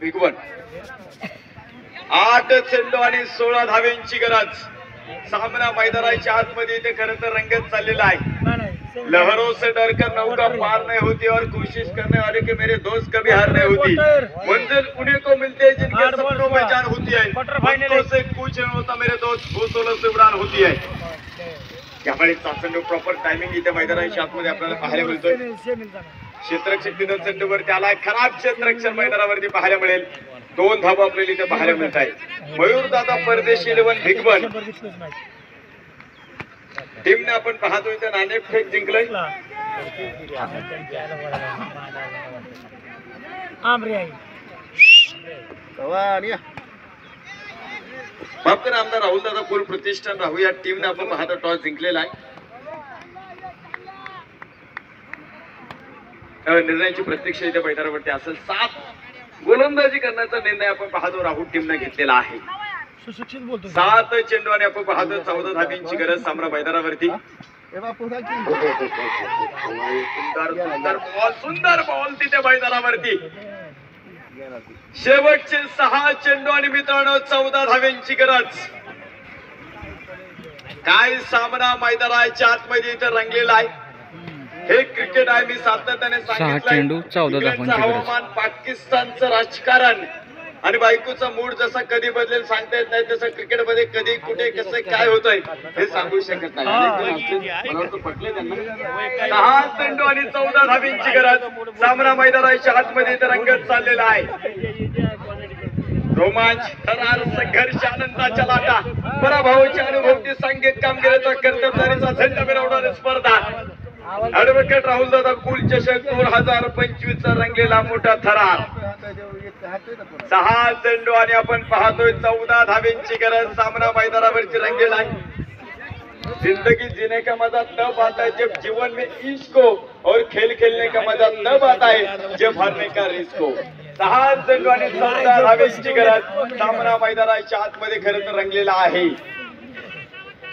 भिगवण 8 चेंडू आणि 16 धावेंची गरज. सामना मैदानाच्या आतमध्ये इथे खरं तर रंगत चाललेला आहे. लहरों से डरकर नौका पार नहीं होती और कोशिश करने वाले के मेरे दोस्त कभी हार नहीं होती. मंजिल उन्हें को मिलते हैं जिनके सपनों में जान होती है. पत्तों से कुछ नहीं होता मेरे दोस्त, भूसोलों से उड़ान होती है. यावेळी चाचणी प्रॉपर टायमिंग इथे मैदानाच्या आतमध्ये आपल्याला पाहायला मिळतोय. क्षेत्ररक्षक तिथं चेंडूवरती आलाय. खराब क्षेत्ररक्षण मैदानावरती पाहायला मिळेल. 2 धावा आपल्याला इथे पाहायला मिळत आहे. मयूर दादा परदेशी 11 भिगवण टीमने आपण पाहतोय तर नाणेफेक जिंकलंय. माफ करा आमदार राहुल दादा कुल प्रतिष्ठान राहू या टीमने आपण पाहतो टॉस जिंकलेला आहे. निर्णयाची प्रत्यक्ष इथे मैदानावरती असेल. 7 गोलंदाजी करण्याचा निर्णय आपण पाहतो राहुल टीमने घेतलेला आहे. 7 चेंडू आणि आपण पाहतो 14 धाबींची गरज सामना मैदानावरती. सुंदर बॉल तिथे मैदानावरती. शेवटचे 6 चेंडू आणि मित्रांनो 14 धाव्यांची गरज. काय सामना मैदानाच्या आतमध्ये इथे रंगलेला आहे. हे क्रिकेट आहे. मी सातत्याने सांगितलं हवामान, पाकिस्तानचं राजकारण आणि बायकोचा मूड जसा कधी बदलेल सांगता येत नाही, तसं क्रिकेटमध्ये कधी कुठे कसं काय होतंय हे सांगू शकत नाही. पटले त्यांना. 6 चेंडू आणि 14 धाबींची गरज. सामना मैदानाच्या आतमध्ये रंगत चाललेला आहे. रोमांच, थरार, संघर्ष, आनंदाच्या लाटा, पराभवाच्या अनुभवती, सांघिक कामगिरीचा कर्तबगारीचा झेंडा मिरवणारी स्पर्धा. ऍडव्होकेट राहुल दादा कुल चषक 2025 चा रंगलेला मोठा थरार. 6 चेंडू आणि आपण पाहतोय 14 धावेंची गरज. सामना मैदानावरती रंगलेला आहे. जिंदगी जीने का मजा तब आता है जब जीवन में इश्क हो और खेल खेलने का मजा तब आता है जब हारने का रिस्क हो. 6 चेंडू आणि 14 धावेंची गरज. सामना मैदानाच्या आतमध्ये खरं तर रंगलेला आहे.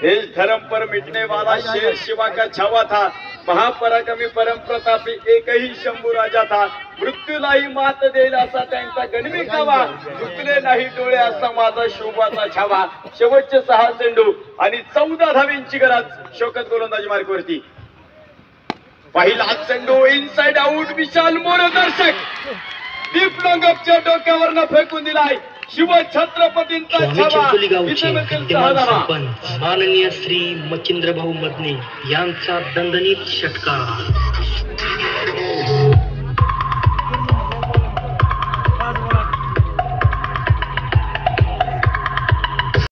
देश धर्म पर मिटने वाला शेर शिवा का छावा था, महापराक्रमी परम प्रतापी एकही शंभू राजा था. मृत्यूलाही मात देईल असा त्यांचा गणवी कावा, झुकले नाही डोळे असा माझा शोभाचा छावा. शेवटचे 6 चेंडू आणि 14 धावेंची गरज. शोकत गोलंदाजी मार्गावरती. पहिला चेंडू इनसाइड आउट. विशाल मोरदर्शक दीप लोंगपच्या डोक्यावरनं फेकून दिलाय. शिव छत्रपतींचा छावा. माननीय श्री मच्छिंद्र भाऊ मदने यांचा दणदणीत षटकार.